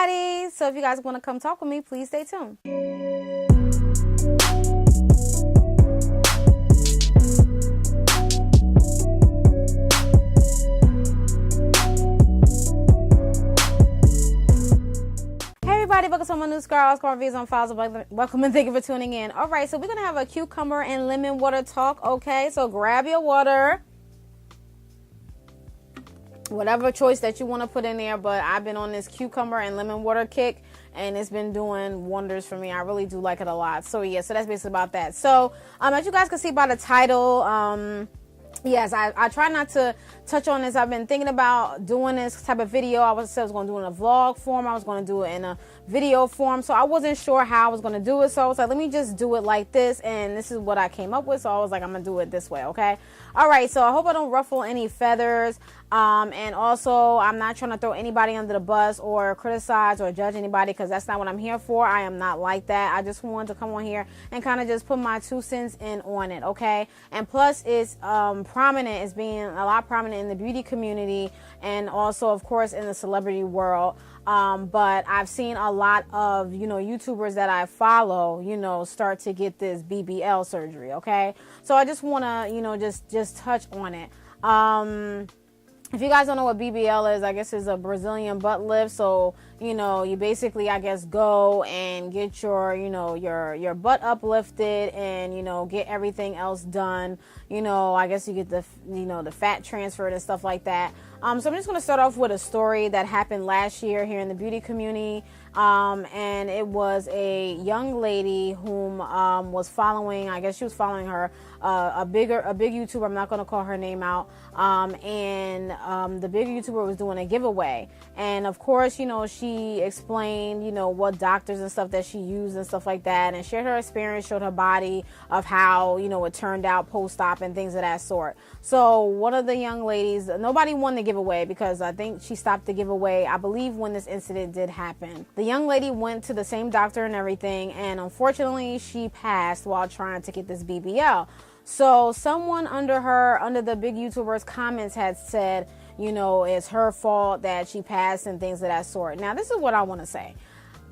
everybody. So if you guys want to come talk with me, please stay tuned. Everybody, welcome to my new Scar reviews on files. Welcome and thank you for tuning in. All right, so we're gonna have a cucumber and lemon water talk. Okay, so grab your water, whatever choice that you want to put in there. But I've been on this cucumber and lemon water kick, and it's been doing wonders for me. I really do like it a lot. So yeah, so that's basically about that. So as you guys can see by the title, yes, I try not to touch on this. I've been thinking about doing this type of video. I was going to do it in a vlog form. I was going to do it in a video form. So I wasn't sure how I was going to do it. So I was like, let me just do it like this. And this is what I came up with. So I was like, I'm going to do it this way. Okay. All right. So I hope I don't ruffle any feathers. And also, I'm not trying to throw anybody under the bus or criticize or judge anybody, because that's not what I'm here for. I am not like that. I just wanted to come on here and kind of just put my 2 cents in on it, okay? And plus, it's prominent. It's being a lot prominent in the beauty community and also, of course, in the celebrity world. But I've seen a lot of, YouTubers that I follow, start to get this BBL surgery, okay? So I just want to, just touch on it. If you guys don't know what BBL is, I guess it's a Brazilian butt lift. So, you basically, I guess, go and get your butt uplifted and, get everything else done. I guess you get the fat transferred and stuff like that. So I'm just going to start off with a story that happened last year here in the beauty community. And it was a young lady whom was following, I guess she was following her, a big YouTuber. I'm not going to call her name out. And the big YouTuber was doing a giveaway. And of course, she explained, what doctors and stuff that she used and stuff like that, and shared her experience, showed her body of how, it turned out post-op and things of that sort. So one of the young ladies, nobody won the giveaway because I think she stopped the giveaway, I believe, when this incident did happen. The young lady went to the same doctor and everything, and unfortunately she passed while trying to get this BBL. So someone under the big YouTuber's comments had said, it's her fault that she passed and things of that sort. Now, this is what I want to say.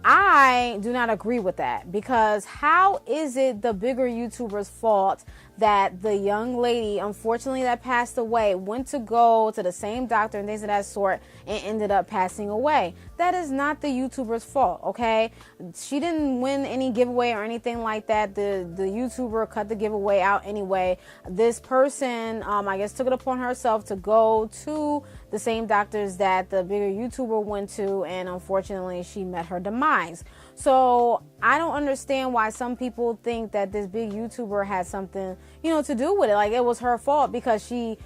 I do not agree with that, because how is it the bigger YouTuber's fault that the young lady, unfortunately, that passed away, went to go to the same doctor and things of that sort and ended up passing away? That is not the YouTuber's fault, okay? She didn't win any giveaway or anything like that. The YouTuber cut the giveaway out anyway. This person, I guess, took it upon herself to go to the same doctors that the bigger YouTuber went to, and unfortunately, she met her demise. So I don't understand why some people think that this big YouTuber had something, to do with it. Like it was her fault because she,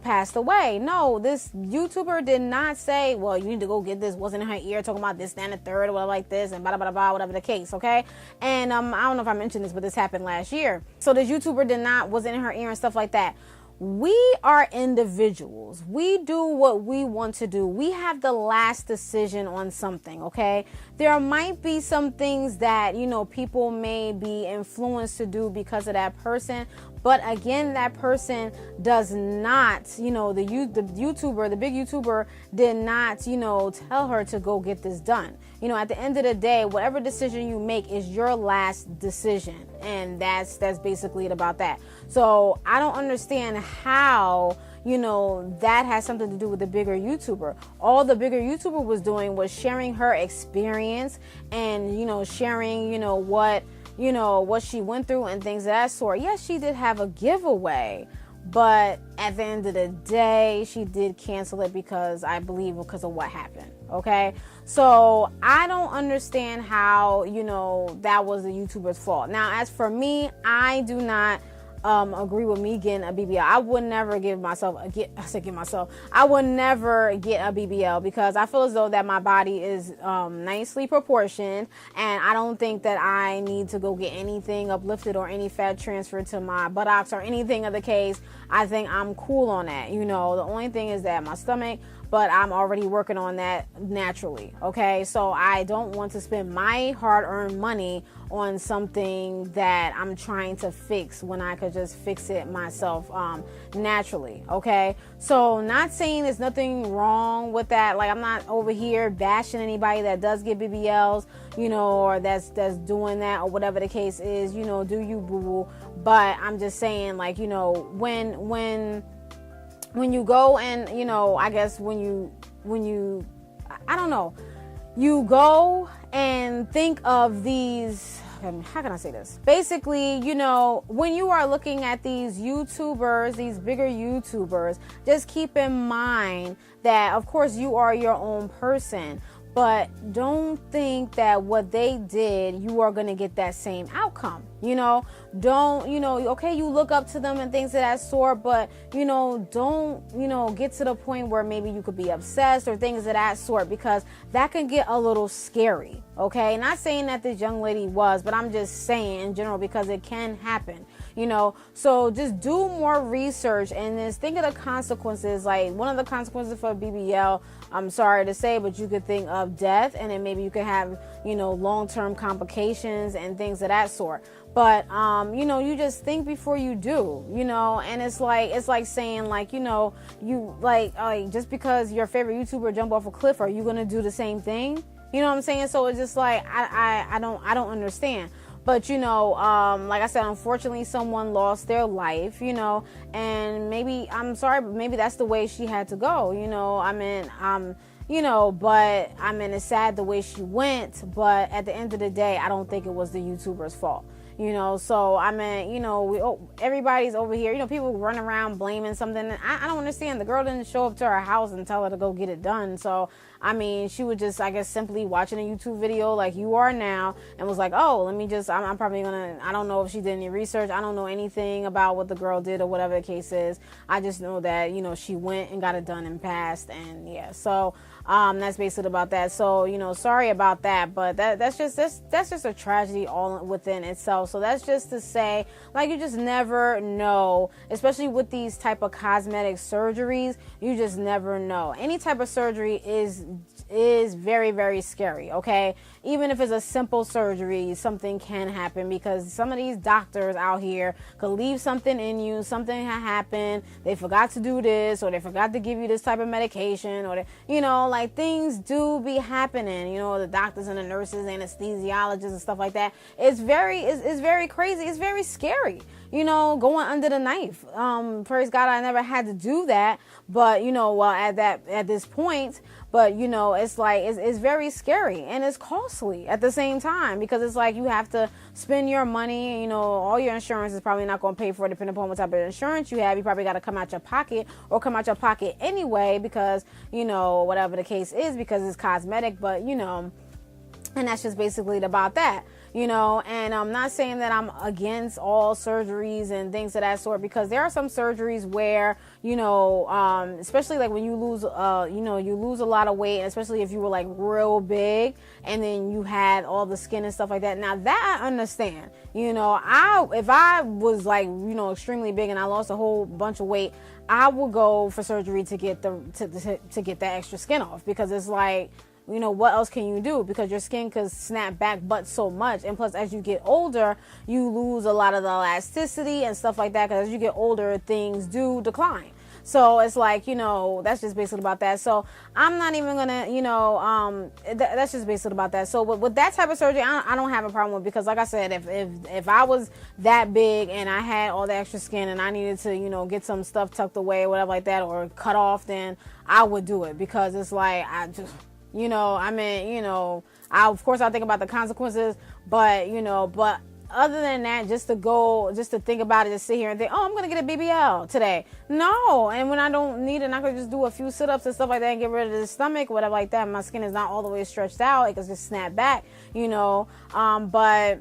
passed away. No, this YouTuber did not say, well, you need to go get this. Wasn't in her ear talking about this, that, and the third, or whatever like this, and blah, blah, blah, whatever the case, okay? And I don't know if I mentioned this, but this happened last year. So this YouTuber wasn't in her ear and stuff like that. We are individuals. We do what we want to do. We have the last decision on something, okay? There might be some things that, people may be influenced to do because of that person. But again, that person does not, the YouTuber, the big YouTuber did not, tell her to go get this done. At the end of the day, whatever decision you make is your last decision. And that's basically it about that. So I don't understand how, that has something to do with the bigger YouTuber. All the bigger YouTuber was doing was sharing her experience and, sharing, what she went through and things of that sort. Yes, she did have a giveaway, but at the end of the day, she did cancel it because of what happened. Okay. So I don't understand how, that was the YouTuber's fault. Now, as for me, I do not agree with me getting a BBL. I would never I would never get a BBL because I feel as though that my body is nicely proportioned, and I don't think that I need to go get anything uplifted or any fat transferred to my buttocks or anything of the case. I think I'm cool on that. The only thing is that my stomach but I'm already working on that naturally. Okay, so I don't want to spend my hard-earned money on something that I'm trying to fix when I could just fix it myself naturally. Okay, so not saying there's nothing wrong with that. Like, I'm not over here bashing anybody that does get BBLs, you know, or that's doing that, or whatever the case is. You know, do you, boo boo. But I'm just saying, like, you know, when you go and, you know, I guess when you I don't know, you go and think of these, how can I say this? Basically, you know, when you are looking at these YouTubers, these bigger YouTubers, just keep in mind that, of course, you are your own person. But don't think that what they did, you are going to get that same outcome. You know, don't, you know, okay, you look up to them and things of that sort, but, you know, don't, you know, get to the point where maybe you could be obsessed or things of that sort, because that can get a little scary. Okay, not saying that this young lady was, but I'm just saying in general, because it can happen, you know. So just do more research and just think of the consequences. Like, one of the consequences for BBL, I'm sorry to say, but you could think of death, and then maybe you could have, you know, long-term complications and things of that sort. But, you know, you just think before you do, you know, and it's like saying, like, you know, you like just because your favorite YouTuber jumped off a cliff, are you going to do the same thing? You know what I'm saying? So it's just like, I don't understand. But, you know, like I said, unfortunately, someone lost their life, you know, and maybe, I'm sorry, but maybe that's the way she had to go, you know. I mean, you know, but I mean, it's sad the way she went, but at the end of the day, I don't think it was the YouTuber's fault. You know, so I mean, you know, everybody's over here, you know, people run around blaming something. I don't understand. The girl didn't show up to her house and tell her to go get it done. So, I mean, she was just, I guess, simply watching a YouTube video like you are now, and was like, oh, let me just, I'm probably gonna, I don't know if she did any research. I don't know anything about what the girl did or whatever the case is. I just know that, you know, she went and got it done and passed, and yeah, so that's basically about that. So, you know, sorry about that, but that's just a tragedy all within itself. So that's just to say, like, you just never know, especially with these type of cosmetic surgeries, you just never know. Any type of surgery is very, very scary. Okay, even if it's a simple surgery, something can happen, because some of these doctors out here could leave something in you, something happened, they forgot to do this, or they forgot to give you this type of medication, or they, you know, like, things do be happening, you know, the doctors and the nurses, anesthesiologists and stuff like that. It's very crazy. It's very scary, you know, going under the knife. Praise God, I never had to do that, but, you know, well, at this point, but, you know, it's like, it's very scary, and it's costly at the same time, because it's like you have to spend your money, you know, all your insurance is probably not going to pay for it, depending upon what type of insurance you have. You probably got to come out your pocket, or come out your pocket anyway, because, you know, whatever the case is, because it's cosmetic. But, you know, and that's just basically about that. You know, and I'm not saying that I'm against all surgeries and things of that sort, because there are some surgeries where, you know, especially like when you lose, you know, you lose a lot of weight, and especially if you were like real big and then you had all the skin and stuff like that. Now that I understand, you know, if I was like, you know, extremely big and I lost a whole bunch of weight, I will go for surgery to get to get that extra skin off, because it's like, you know, what else can you do? Because your skin could snap back but so much. And plus, as you get older, you lose a lot of the elasticity and stuff like that, because as you get older, things do decline. So it's like, you know, that's just basically about that. So I'm not even gonna, you know, that's just basically about that. So with that type of surgery, I don't have a problem with, because like I said, if I was that big and I had all the extra skin and I needed to, you know, get some stuff tucked away or whatever like that, or cut off, then I would do it, because it's like, I just, you know, I mean, you know, of course I think about the consequences, but, you know, but other than that, just to think about it, just sit here and think, oh, I'm going to get a BBL today. No. And when I don't need it, I could just do a few sit-ups and stuff like that and get rid of the stomach, whatever like that. My skin is not all the way stretched out. It can just snap back, you know, but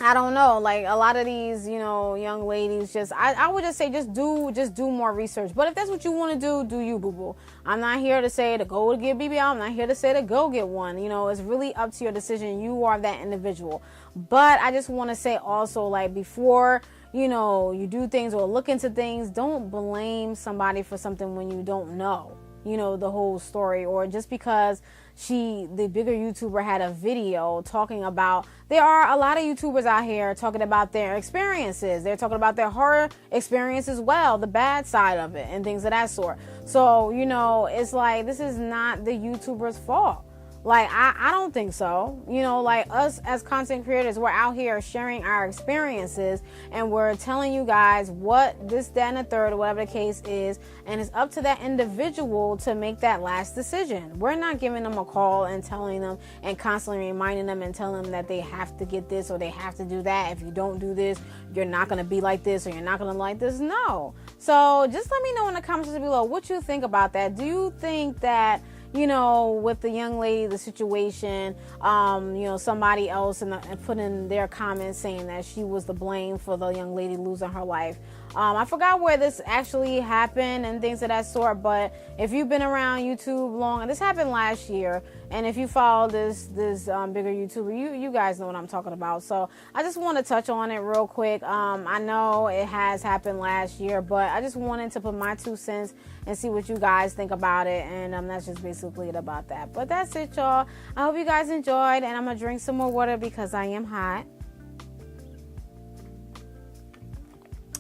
I don't know, like a lot of these, you know, young ladies, just, I would just say, just do more research. But if that's what you want to do you, boo-boo. I'm not here to say to go get BBL. I'm not here to say to go get one. You know, it's really up to your decision. You are that individual. But I just want to say also, like, before, you know, you do things or look into things, don't blame somebody for something when you don't know. you know, the whole story, or just because the bigger YouTuber had a video talking about, there are a lot of YouTubers out here talking about their experiences. They're talking about their horror experience as well, the bad side of it and things of that sort. So, you know, it's like, this is not the YouTuber's fault. Like, I don't think so. You know, like, us as content creators, we're out here sharing our experiences, and we're telling you guys what this, that, and the third, or whatever the case is, and it's up to that individual to make that last decision. We're not giving them a call and telling them and constantly reminding them and telling them that they have to get this or they have to do that. If you don't do this, you're not going to be like this, or you're not going to like this. No. So just let me know in the comments below what you think about that. Do you think that, you know, with the young lady, the situation, you know, somebody else and put in their comments saying that she was the blame for the young lady losing her life. I forgot where this actually happened and things of that sort, but if you've been around YouTube long, and this happened last year, and if you follow this bigger YouTuber, you guys know what I'm talking about. So I just want to touch on it real quick. I know it has happened last year, but I just wanted to put my 2 cents and see what you guys think about it, and that's just basically it about that. But that's it, y'all. I hope you guys enjoyed, and I'm gonna drink some more water because I am hot.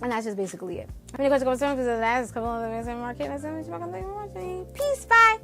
And that's just basically it. I'm gonna go to the because that's a couple of the market. That's so much. Peace, bye.